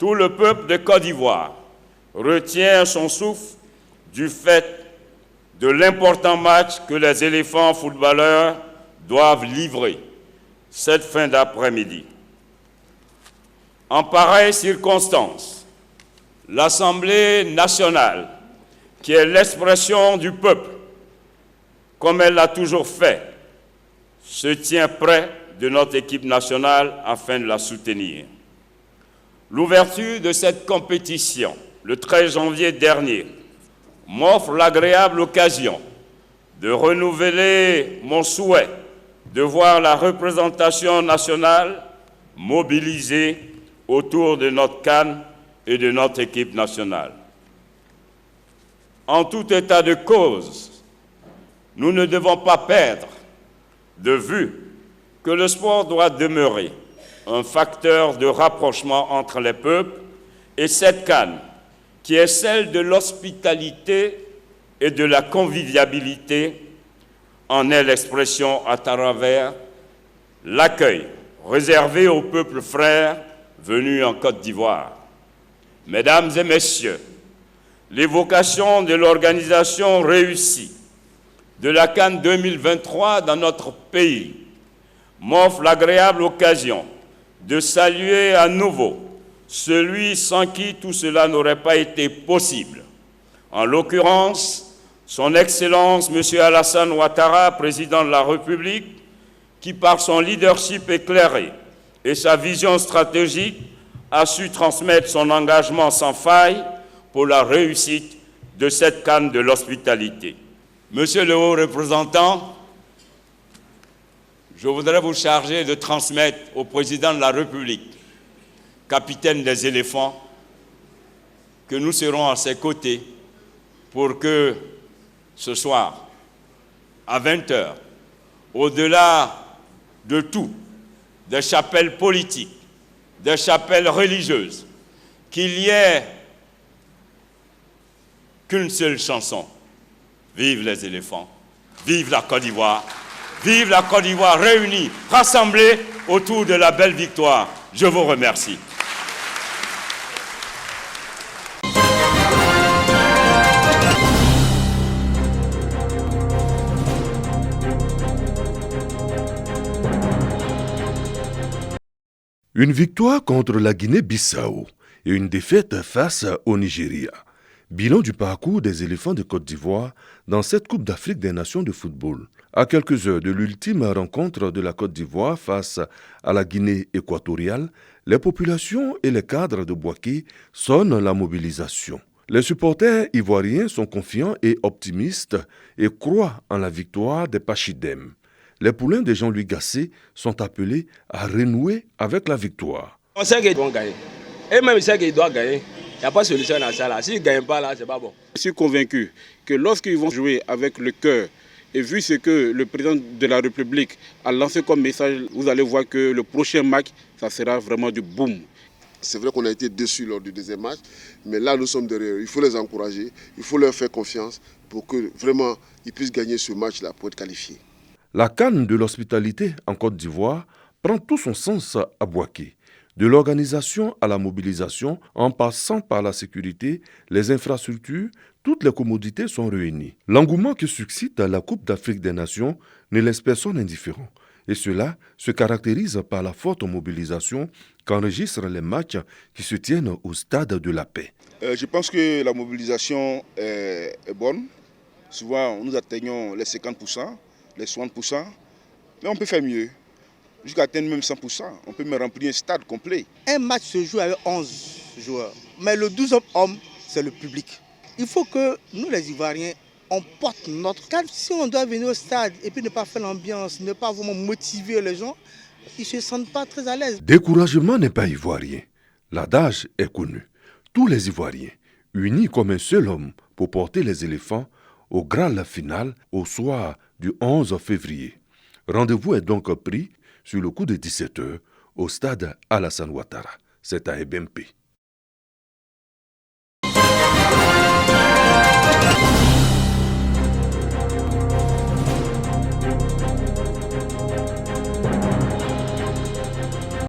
Tout le peuple de Côte d'Ivoire retient son souffle du fait de l'important match que les éléphants footballeurs doivent livrer cette fin d'après-midi. En pareille circonstance, l'Assemblée nationale, qui est l'expression du peuple, comme elle l'a toujours fait, se tient près de notre équipe nationale afin de la soutenir. L'ouverture de cette compétition, le 13 janvier dernier, m'offre l'agréable occasion de renouveler mon souhait de voir la représentation nationale mobilisée autour de notre CAN et de notre équipe nationale. En tout état de cause, nous ne devons pas perdre de vue que le sport doit demeurer un facteur de rapprochement entre les peuples et cette CAN, qui est celle de l'hospitalité et de la convivialité, en est l'expression à travers l'accueil réservé aux peuples frères venus en Côte d'Ivoire. Mesdames et messieurs, l'évocation de l'organisation réussie de la CAN 2023 dans notre pays m'offre l'agréable occasion de saluer à nouveau celui sans qui tout cela n'aurait pas été possible. En l'occurrence, son Excellence M. Alassane Ouattara, président de la République, qui par son leadership éclairé et sa vision stratégique a su transmettre son engagement sans faille pour la réussite de cette CAN de l'hospitalité. Monsieur le haut représentant, je voudrais vous charger de transmettre au président de la République, capitaine des éléphants, que nous serons à ses côtés pour que ce soir, à 20h, au-delà de tout, des chapelles politiques, des chapelles religieuses, qu'il n'y ait qu'une seule chanson. Vive les éléphants, vive la Côte d'Ivoire réunie, rassemblée autour de la belle victoire. Je vous remercie. Une victoire contre la Guinée-Bissau et une défaite face au Nigeria. Bilan du parcours des éléphants de Côte d'Ivoire dans cette Coupe d'Afrique des Nations de football. À quelques heures de l'ultime rencontre de la Côte d'Ivoire face à la Guinée équatoriale, les populations et les cadres de Bouaké sonnent la mobilisation. Les supporters ivoiriens sont confiants et optimistes et croient en la victoire des Pachidem. Les poulains de Jean-Louis Gasset sont appelés à renouer avec la victoire. On sait qu'ils vont gagner. Et même ceux qui doivent gagner, il n'y a pas de solution dans ça. S'ils ne gagnent pas, là, c'est pas bon. Je suis convaincu que lorsqu'ils vont jouer avec le cœur, et vu ce que le président de la République a lancé comme message, vous allez voir que le prochain match, ça sera vraiment du boom. C'est vrai qu'on a été déçus lors du deuxième match, mais là nous sommes derrière. Il faut les encourager, il faut leur faire confiance pour que vraiment ils puissent gagner ce match-là pour être qualifiés. La CAN de l'hospitalité en Côte d'Ivoire prend tout son sens à Bouaké. De l'organisation à la mobilisation, en passant par la sécurité, les infrastructures, toutes les commodités sont réunies. L'engouement que suscite la Coupe d'Afrique des Nations ne laisse personne indifférent. Et cela se caractérise par la forte mobilisation qu'enregistrent les matchs qui se tiennent au stade de la paix. Je pense que la mobilisation est bonne. Souvent, nous atteignons les 50%, les 60%, mais on peut faire mieux. Jusqu'à atteindre même 100%, on peut même remplir un stade complet. Un match se joue avec 11 joueurs, mais le 12e homme, c'est le public. Il faut que nous, les Ivoiriens, on porte notre cadre. Si on doit venir au stade et puis ne pas faire l'ambiance, ne pas vraiment motiver les gens, ils ne se sentent pas très à l'aise. Découragement n'est pas ivoirien. L'adage est connu. Tous les Ivoiriens, unis comme un seul homme pour porter les éléphants au Graal final au soir du 11 février. Rendez-vous est donc pris sur le coup de 17h au stade Alassane Ouattara. C'est à Ebempe.